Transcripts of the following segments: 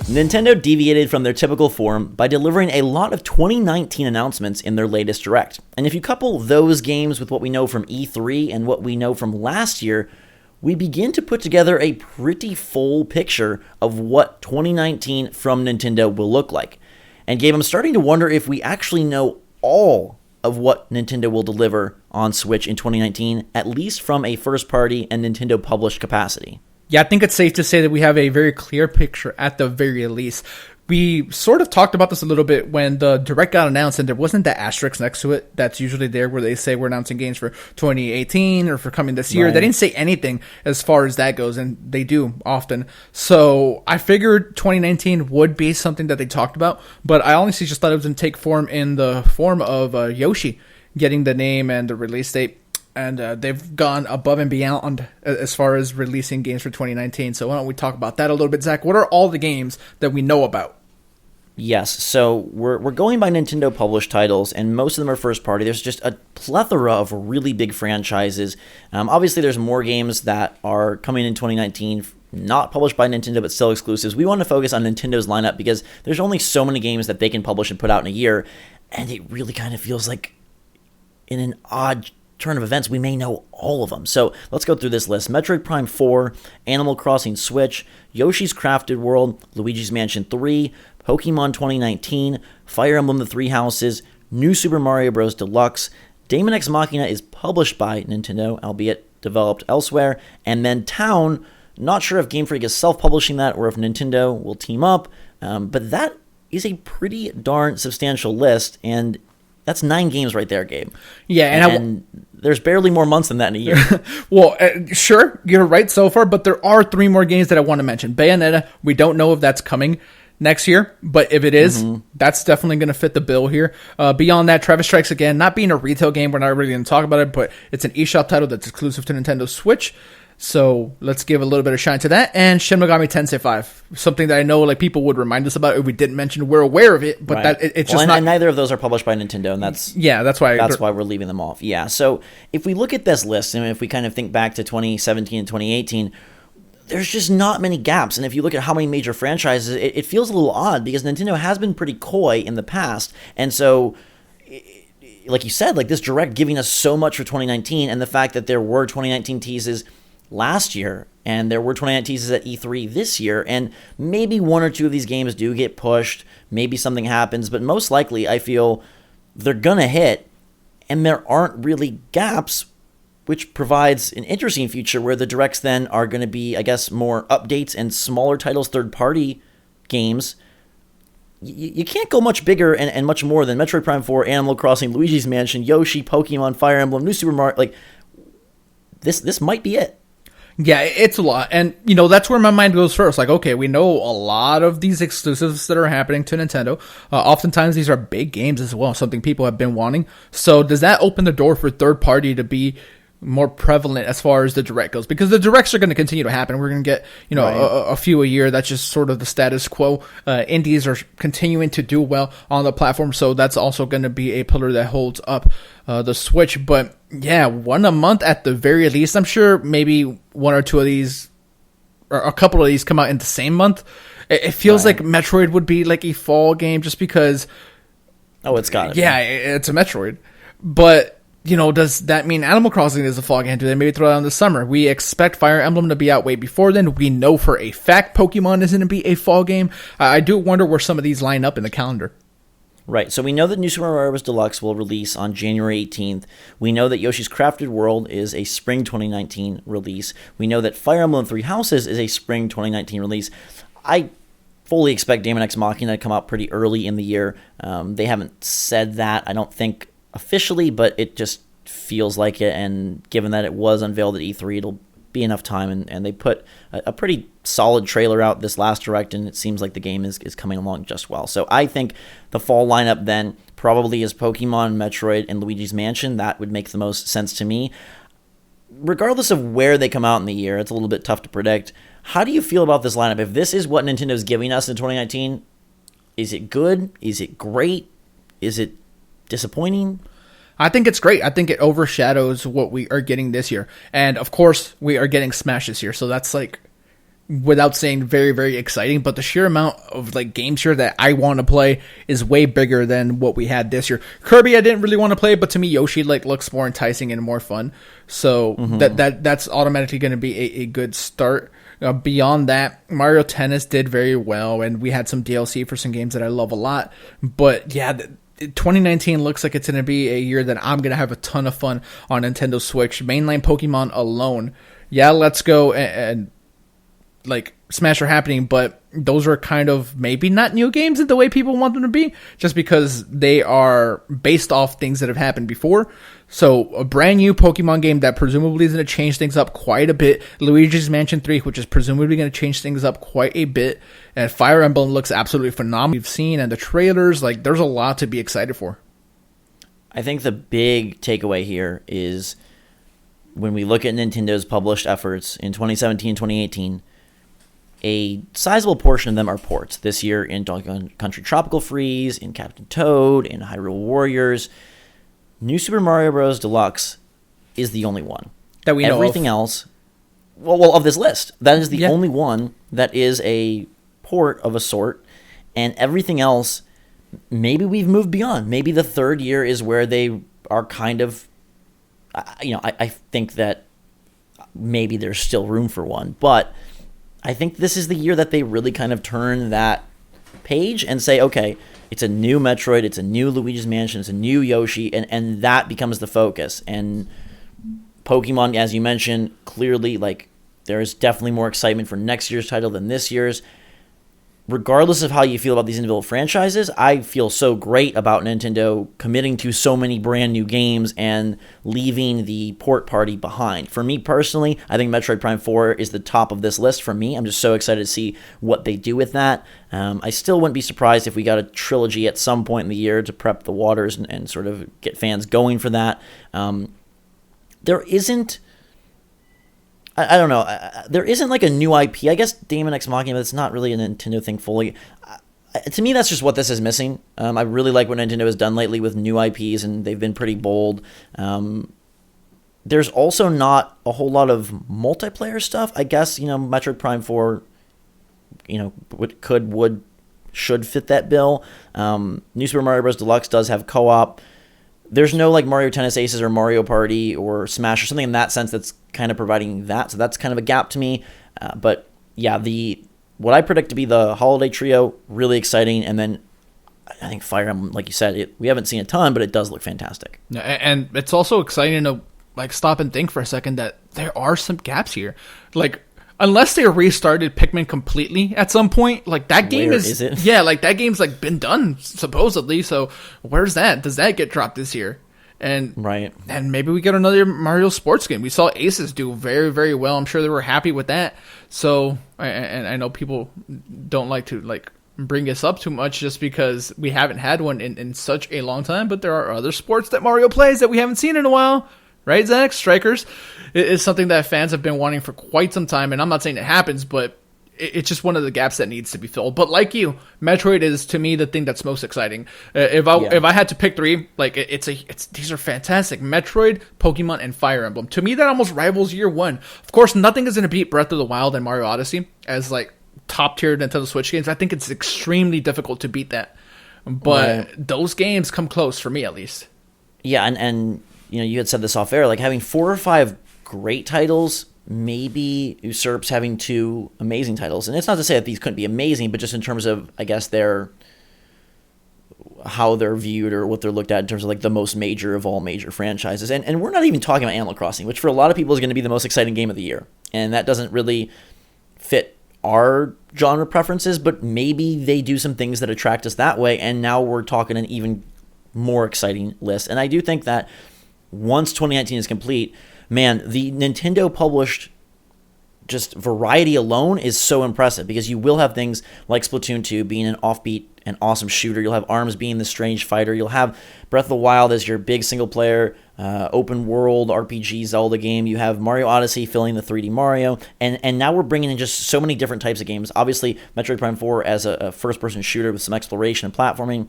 Nintendo deviated from their typical form by delivering a lot of 2019 announcements in their latest Direct. And if you couple those games with what we know from E3 and what we know from last year, we begin to put together a pretty full picture of what 2019 from Nintendo will look like. And Gabe, I'm starting to wonder if we actually know all of what Nintendo will deliver on Switch in 2019, at least from a first-party and Nintendo-published capacity. Yeah, I think it's safe to say that we have a very clear picture at the very least. We sort of talked about this a little bit when the Direct got announced, and there wasn't that asterisk next to it that's usually there where they say we're announcing games for 2018 or for coming this year. Right. They didn't say anything as far as that goes, and they do often. So I figured 2019 would be something that they talked about, but I honestly just thought it was going to take form in the form of Yoshi getting the name and the release date. And they've gone above and beyond as far as releasing games for 2019. So why don't we talk about that a little bit, Zach? What are all the games that we know about? Yes, so we're going by Nintendo published titles, and most of them are first party. There's just a plethora of really big franchises. Obviously, there's more games that are coming in 2019, not published by Nintendo, but still exclusives. We want to focus on Nintendo's lineup because there's only so many games that they can publish and put out in a year, and it really kind of feels like in an odd turn of events, we may know all of them. So let's go through this list. Metroid Prime 4, Animal Crossing Switch, Yoshi's Crafted World, Luigi's Mansion 3, Pokemon 2019, Fire Emblem The Three Houses, New Super Mario Bros. Deluxe, Daemon X Machina is published by Nintendo, albeit developed elsewhere, and then Town, not sure if Game Freak is self-publishing that or if Nintendo will team up, but that is a pretty darn substantial list, and that's 9 games right there, Gabe. Yeah, and there's barely more months than that in a year. Well, sure, you're right so far, but there are 3 more games that I want to mention. Bayonetta, we don't know if that's coming next year, but if it is, that's definitely going to fit the bill here. Beyond that, Travis Strikes Again, not being a retail game, we're not really going to talk about it, but it's an eShop title that's exclusive to Nintendo Switch. So let's give a little bit of shine to that. And Shin Megami Tensei 5, something that I know like people would remind us about if we didn't mention. We're aware of it, but right. that it's just not. And not. neither of those are published by Nintendo, and that's why we're leaving them off. Yeah. So if we look at this list, and if we kind of think back to 2017 and 2018, there's just not many gaps. And if you look at how many major franchises, it feels a little odd because Nintendo has been pretty coy in the past, and so. Like you said, like this Direct giving us so much for 2019, and the fact that there were 2019 teases last year, and there were 2019 teases at E3 this year, and maybe 1 or 2 of these games do get pushed, maybe something happens, but most likely I feel they're gonna hit, and there aren't really gaps, which provides an interesting future where the Directs then are going to be, I guess, more updates and smaller titles, third-party games. You can't go much bigger and much more than Metroid Prime 4, Animal Crossing, Luigi's Mansion, Yoshi, Pokemon, Fire Emblem, New Super Mario. Like, this might be it. Yeah, it's a lot. And, that's where my mind goes first. Like, okay, we know a lot of these exclusives that are happening to Nintendo. Oftentimes, these are big games as well, something people have been wanting. So does that open the door for third party to be more prevalent as far as the Direct goes? Because the Directs are going to continue to happen. We're going to get, right. a few a year. That's just sort of the status quo. Indies are continuing to do well on the platform. So that's also going to be a pillar that holds up the Switch. But yeah, 1 a month at the very least. I'm sure maybe 1 or 2 of these, or a couple of these come out in the same month. It feels right. like Metroid would be like a fall game just because. Oh, it's got it. Yeah, it's a Metroid. But, does that mean Animal Crossing is a fall game? Do they maybe throw it out in the summer? We expect Fire Emblem to be out way before then. We know for a fact Pokemon is going to be a fall game. I do wonder where some of these line up in the calendar. Right, so we know that New Super Mario Bros. Deluxe will release on January 18th. We know that Yoshi's Crafted World is a spring 2019 release. We know that Fire Emblem Three Houses is a spring 2019 release. I fully expect Daemon X Machina to come out pretty early in the year. They haven't said that, I don't think, officially, but it just feels like it, and given that it was unveiled at E3, it'll be enough time, and they put a pretty solid trailer out this last Direct, and it seems like the game is coming along just well. So I think the fall lineup then probably is Pokemon, Metroid, and Luigi's Mansion. That would make the most sense to me. Regardless of where they come out in the year, it's a little bit tough to predict. How do you feel about this lineup? If this is what Nintendo's giving us in 2019, is it good? Is it great? Is it disappointing? I think it's great. I think it overshadows what we are getting this year. And of course, we are getting Smash this year. So that's like without saying very, very exciting, but the sheer amount of like games here that I want to play is way bigger than what we had this year. Kirby, I didn't really want to play, but to me, Yoshi like looks more enticing and more fun. So that's automatically going to be a good start. Beyond that, Mario Tennis did very well, and we had some DLC for some games that I love a lot. But yeah, 2019 looks like it's going to be a year that I'm going to have a ton of fun on Nintendo Switch. Mainline Pokemon alone. Yeah, Let's Go and like Smash are happening, but those are kind of maybe not new games in the way people want them to be, just because they are based off things that have happened before. So a brand new Pokemon game that presumably is going to change things up quite a bit. Luigi's Mansion 3, which is presumably going to change things up quite a bit. And Fire Emblem looks absolutely phenomenal. We've seen and the trailers, like there's a lot to be excited for. I think the big takeaway here is when we look at Nintendo's published efforts in 2017, 2018, a sizable portion of them are ports. This year in Donkey Kong Country Tropical Freeze, in Captain Toad, in Hyrule Warriors. New Super Mario Bros. Deluxe is the only one. That we know Everything else, well, of this list, that is the only one that is a port of a sort. And everything else, maybe we've moved beyond. Maybe the third year is where they are kind of, I think that maybe there's still room for one. But I think this is the year that they really kind of turn that page and say, okay, it's a new Metroid, it's a new Luigi's Mansion, it's a new Yoshi, and that becomes the focus. And Pokemon, as you mentioned, clearly, like, there is definitely more excitement for next year's title than this year's. Regardless of how you feel about these individual franchises, I feel so great about Nintendo committing to so many brand new games and leaving the port party behind. For me personally, I think Metroid Prime 4 is the top of this list for me. I'm just so excited to see what they do with that. I still wouldn't be surprised if we got a trilogy at some point in the year to prep the waters and sort of get fans going for that. There isn't... I don't know. There isn't like a new IP. I guess Daemon X Machina, but it's not really a Nintendo thing fully. To me, that's just what this is missing. I really like what Nintendo has done lately with new IPs, and they've been pretty bold. There's also not a whole lot of multiplayer stuff. I guess, Metroid Prime 4, should fit that bill. New Super Mario Bros. Deluxe does have co-op. There's no like Mario Tennis Aces or Mario Party or Smash or something in that sense that's kind of providing that. So that's kind of a gap to me. But yeah, what I predict to be the holiday trio, really exciting. And then I think Fire Emblem, like you said, we haven't seen a ton, but it does look fantastic. And it's also exciting to like stop and think for a second that there are some gaps here. Like, unless they restarted Pikmin completely at some point, like that game Where is it? Yeah, like that game's like been done supposedly. So where's that? Does that get dropped this year? And right, and maybe we get another Mario sports game. We saw Aces do very, very well. I'm sure they were happy with that. So and I know people don't like to like bring us up too much just because we haven't had one in such a long time. But there are other sports that Mario plays that we haven't seen in a while. Right, Zach? Strikers is something that fans have been wanting for quite some time, and I'm not saying it happens, but it's just one of the gaps that needs to be filled. But like you, Metroid is to me the thing that's most exciting. If I had to pick three, like these are fantastic: Metroid, Pokemon, and Fire Emblem. To me, that almost rivals year one. Of course, nothing is going to beat Breath of the Wild and Mario Odyssey as like top tier Nintendo Switch games. I think it's extremely difficult to beat that, but those games come close for me at least. Yeah, and you had said this off air, like having 4 or 5 great titles maybe usurps having 2 amazing titles. And it's not to say that these couldn't be amazing, but just in terms of, I guess, how they're viewed or what they're looked at in terms of like the most major of all major franchises. And we're not even talking about Animal Crossing, which for a lot of people is going to be the most exciting game of the year. And that doesn't really fit our genre preferences, but maybe they do some things that attract us that way. And now we're talking an even more exciting list. And I do think that once 2019 is complete, man, the Nintendo published just variety alone is so impressive because you will have things like Splatoon 2 being an offbeat and awesome shooter. You'll have ARMS being the strange fighter. You'll have Breath of the Wild as your big single-player open world RPG Zelda game. You have Mario Odyssey filling the 3D Mario. And now we're bringing in just so many different types of games. Obviously, Metroid Prime 4 as a first-person shooter with some exploration and platforming.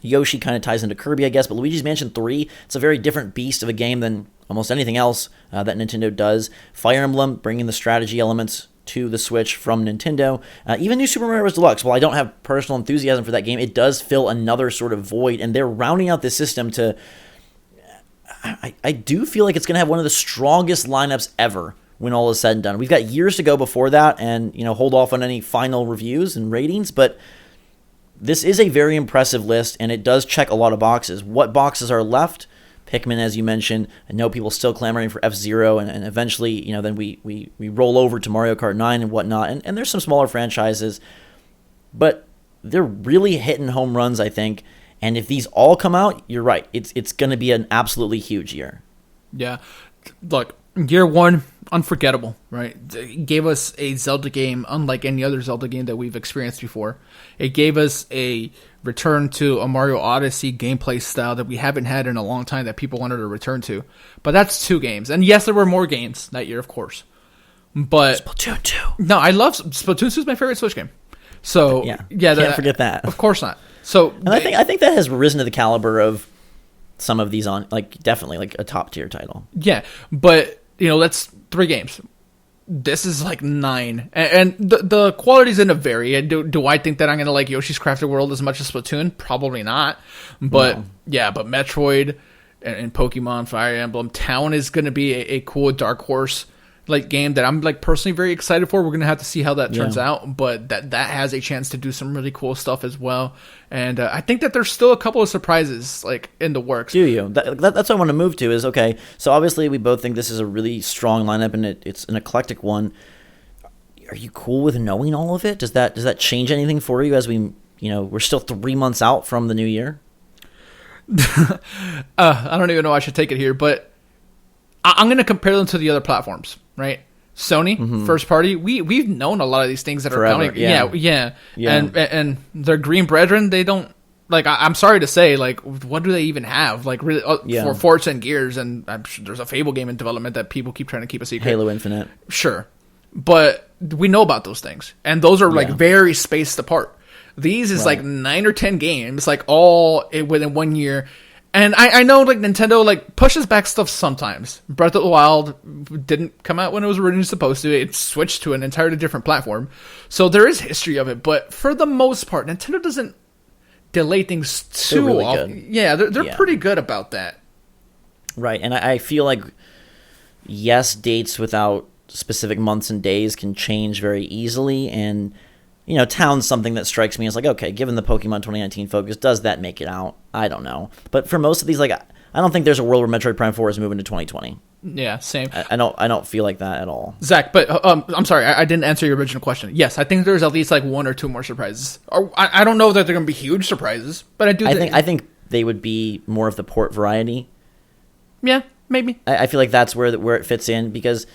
Yoshi kind of ties into Kirby, I guess, but Luigi's Mansion 3, it's a very different beast of a game than almost anything else that Nintendo does. Fire Emblem, bringing the strategy elements to the Switch from Nintendo. Even New Super Mario Bros. Deluxe, while I don't have personal enthusiasm for that game, it does fill another sort of void, and they're rounding out this system to... I do feel like it's going to have one of the strongest lineups ever when all is said and done. We've got years to go before that, and hold off on any final reviews and ratings, but this is a very impressive list, and it does check a lot of boxes. What boxes are left? Pikmin, as you mentioned. I know people still clamoring for F-Zero, and eventually, then we roll over to Mario Kart 9 and whatnot, and there's some smaller franchises, but they're really hitting home runs, I think. And if these all come out, you're right. It's going to be an absolutely huge year. Yeah. Look, year one, unforgettable, right? It gave us a Zelda game unlike any other Zelda game that we've experienced before. It gave us a return to a Mario Odyssey gameplay style that we haven't had in a long time that people wanted to return to. But that's 2 games. And yes, there were more games that year, of course. But Splatoon 2. No, I love Splatoon 2 is my favorite Switch game. So yeah, can't forget that. Of course not. So, and I think that has risen to the caliber of some of these definitely a top tier title. Yeah, but that's 3 games. This is 9, and the quality's going to vary. Do I think that I'm going to like Yoshi's Crafted World as much as Splatoon? Probably not. But yeah, but Metroid and Pokemon, Fire Emblem, Town is going to be a cool dark horse game that I'm personally very excited for. We're gonna have to see how that turns out, but that has a chance to do some really cool stuff as well. And I think that there's still a couple of surprises in the works. Do you? That's what I want to move to. Is okay. So obviously we both think this is a really strong lineup, and it's an eclectic one. Are you cool with knowing all of it? Does that change anything for you as we're still 3 months out from the new year? I don't even know how I should take it here, but I'm going to compare them to the other platforms, right? Sony, first party, we've known a lot of these things that forever, are coming. Yeah. And their green brethren, they don't, I'm sorry to say, what do they even have? Really, for Forza and Gears, and I'm sure there's a Fable game in development that people keep trying to keep a secret. Halo Infinite. Sure. But we know about those things, and those are very spaced apart. These is 9 or 10 games, all within 1 year. And I know Nintendo pushes back stuff sometimes. Breath of the Wild didn't come out when it was originally supposed to. It switched to an entirely different platform. So there is history of it, but for the most part, Nintendo doesn't delay things too really often. Good. Yeah, they're pretty good about that. Right, and I feel like yes, dates without specific months and days can change very easily, and Town's something that strikes me as okay, given the Pokemon 2019 focus, does that make it out? I don't know. But for most of these, I don't think there's a world where Metroid Prime 4 is moving to 2020. Yeah, same. I don't feel like that at all. Zach, but I'm sorry, I didn't answer your original question. Yes, I think there's at least 1 or 2 more surprises. Or I don't know that they're going to be huge surprises, but I think they would be more of the port variety. Yeah, maybe. I feel like that's where it fits in, because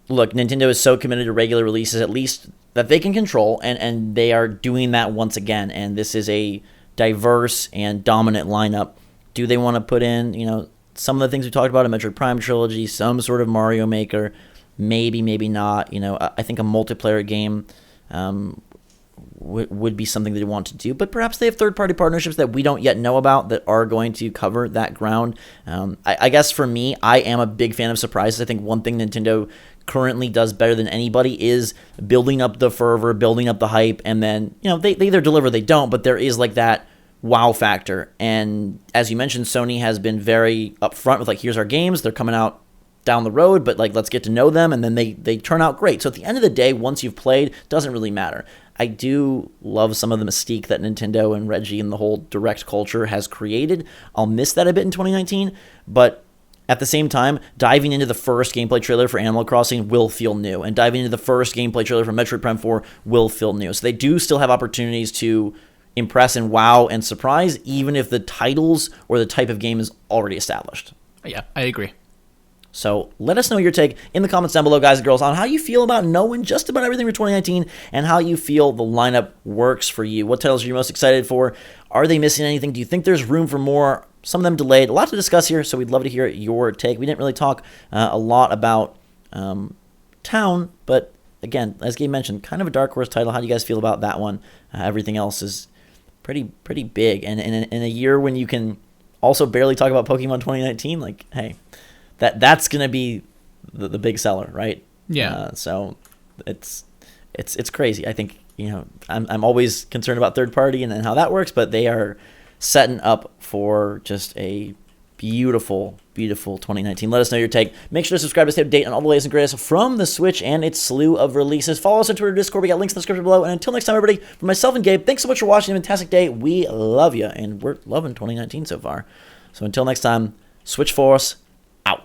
look, Nintendo is so committed to regular releases, at least that they can control, and they are doing that once again. And this is a diverse and dominant lineup. Do they want to put in, some of the things we talked about, a Metroid Prime trilogy, some sort of Mario Maker? Maybe, maybe not. I think a multiplayer game would be something they want to do, but perhaps they have third-party partnerships that we don't yet know about that are going to cover that ground. I guess for me, I am a big fan of surprises. I think one thing Nintendo currently does better than anybody is building up the fervor, building up the hype, and then they either deliver or they don't, but there is that wow factor. And as you mentioned, Sony has been very upfront with here's our games, they're coming out down the road, but let's get to know them, and then they turn out great. So at the end of the day, once you've played, doesn't really matter. I do love some of the mystique that Nintendo and Reggie and the whole direct culture has created. I'll miss that a bit in 2019, but at the same time, diving into the first gameplay trailer for Animal Crossing will feel new, and diving into the first gameplay trailer for Metroid Prime 4 will feel new. So they do still have opportunities to impress and wow and surprise, even if the titles or the type of game is already established. Yeah, I agree. So let us know your take in the comments down below, guys and girls, on how you feel about knowing just about everything for 2019 and how you feel the lineup works for you. What titles are you most excited for? Are they missing anything? Do you think there's room for more? Some of them delayed. A lot to discuss here, so we'd love to hear your take. We didn't really talk a lot about Town, but again, as Gabe mentioned, kind of a dark horse title. How do you guys feel about that one? Everything else is pretty big. And in a year when you can also barely talk about Pokemon 2019, hey, that's going to be the big seller, right? Yeah. So it's crazy. I think, I'm always concerned about third party and how that works, but they are setting up for just a beautiful 2019. Let us know your take. Make sure to subscribe to stay up to date on all the latest and greatest from the Switch and its slew of releases. Follow us on Twitter, Discord. We got links in the description below. And until next time, everybody, for myself and Gabe, thanks so much for watching. Have a fantastic day. We love you, and we're loving 2019 so far. So until next time, Switch Force out.